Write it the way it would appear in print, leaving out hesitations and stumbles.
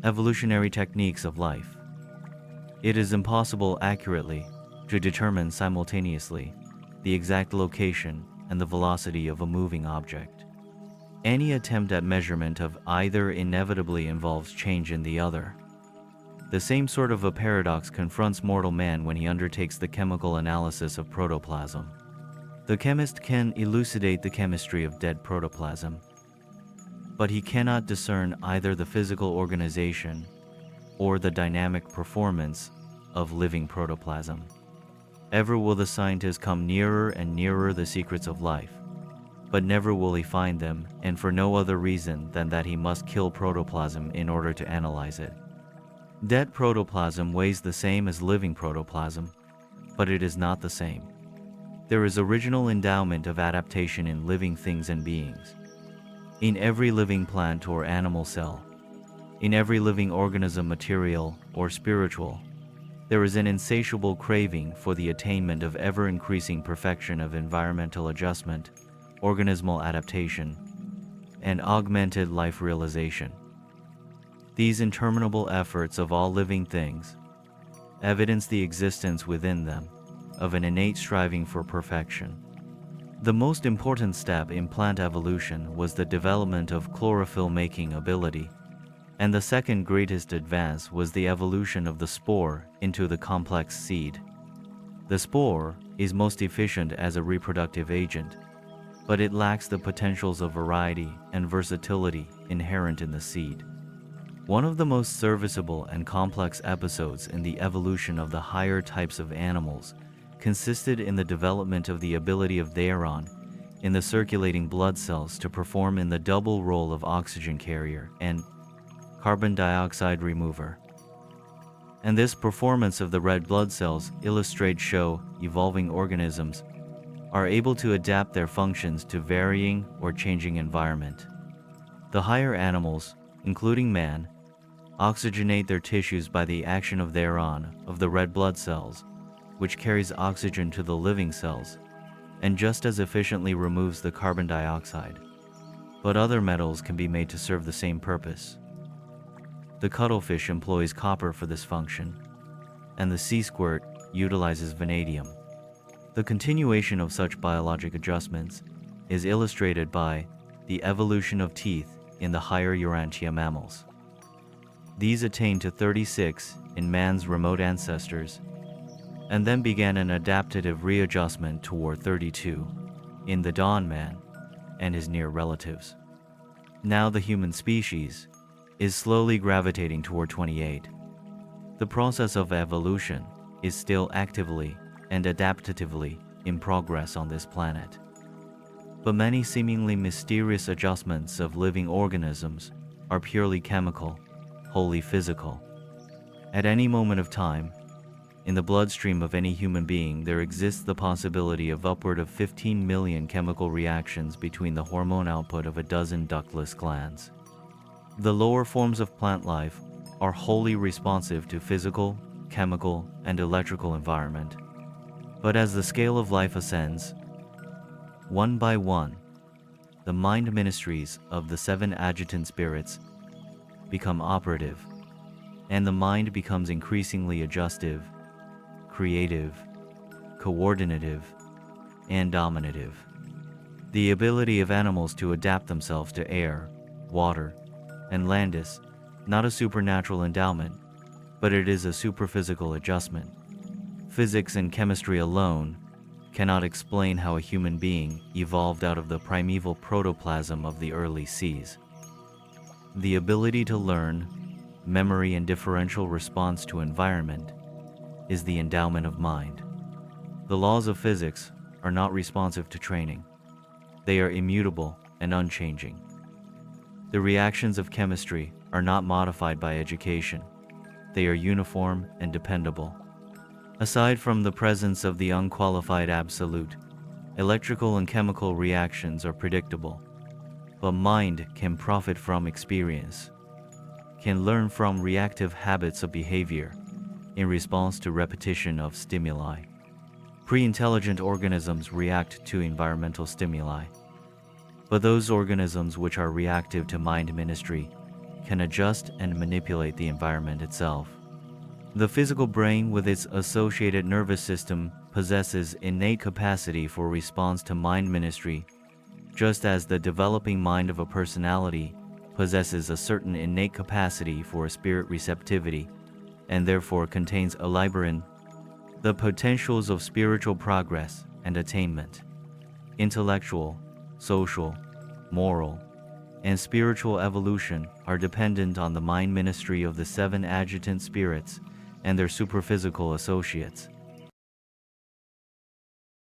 Evolutionary techniques of life. It is impossible accurately to determine simultaneously the exact location and the velocity of a moving object. Any attempt at measurement of either inevitably involves change in the other. The same sort of a paradox confronts mortal man when he undertakes the chemical analysis of protoplasm. The chemist can elucidate the chemistry of dead protoplasm, but he cannot discern either the physical organization or the dynamic performance of living protoplasm. Ever will the scientist come nearer and nearer the secrets of life, but never will he find them, and for no other reason than that he must kill protoplasm in order to analyze it. Dead protoplasm weighs the same as living protoplasm, but it is not the same. There is original endowment of adaptation in living things and beings. In every living plant or animal cell, in every living organism, material or spiritual, there is an insatiable craving for the attainment of ever-increasing perfection of environmental adjustment, organismal adaptation, and augmented life realization. These interminable efforts of all living things evidence the existence within them of an innate striving for perfection. The most important step in plant evolution was the development of chlorophyll-making ability, and the second greatest advance was the evolution of the spore into the complex seed. The spore is most efficient as a reproductive agent, but it lacks the potentials of variety and versatility inherent in the seed. One of the most serviceable and complex episodes in the evolution of the higher types of animals consisted in the development of the ability of theron in the circulating blood cells to perform in the double role of oxygen carrier and carbon dioxide remover. And this performance of the red blood cells illustrates how evolving organisms are able to adapt their functions to varying or changing environment. The higher animals, including man, oxygenate their tissues by the action of theron of the red blood cells, which carries oxygen to the living cells, and just as efficiently removes the carbon dioxide. But other metals can be made to serve the same purpose. The cuttlefish employs copper for this function, and the sea squirt utilizes vanadium. The continuation of such biologic adjustments is illustrated by the evolution of teeth in the higher Urantia mammals. These attained to 36 in man's remote ancestors, and then began an adaptive readjustment toward 32 in the dawn man and his near relatives. Now the human species is slowly gravitating toward 28. The process of evolution is still actively and adaptatively in progress on this planet. But many seemingly mysterious adjustments of living organisms are purely chemical, wholly physical. At any moment of time, in the bloodstream of any human being, there exists the possibility of upward of 15 million chemical reactions between the hormone output of a dozen ductless glands. The lower forms of plant life are wholly responsive to physical, chemical, and electrical environment. But as the scale of life ascends, one by one, the mind ministries of the 7 adjutant spirits become operative, and the mind becomes increasingly adjustive, creative, coordinative, and dominative. The ability of animals to adapt themselves to air, water, and land is not a supernatural endowment, but it is a superphysical adjustment. Physics and chemistry alone cannot explain how a human being evolved out of the primeval protoplasm of the early seas. The ability to learn, memory, and differential response to environment is the endowment of mind. The laws of physics are not responsive to training. They are immutable and unchanging. The reactions of chemistry are not modified by education. They are uniform and dependable. Aside from the presence of the unqualified absolute, electrical and chemical reactions are predictable. But mind can profit from experience, can learn from reactive habits of behavior in response to repetition of stimuli. Pre-intelligent organisms react to environmental stimuli, but those organisms which are reactive to mind ministry can adjust and manipulate the environment itself. The physical brain, with its associated nervous system, possesses innate capacity for response to mind ministry, just as the developing mind of a personality possesses a certain innate capacity for spirit receptivity, and therefore contains a liberin, the potentials of spiritual progress and attainment. Intellectual, social, moral, and spiritual evolution are dependent on the mind ministry of the seven adjutant spirits and their superphysical associates.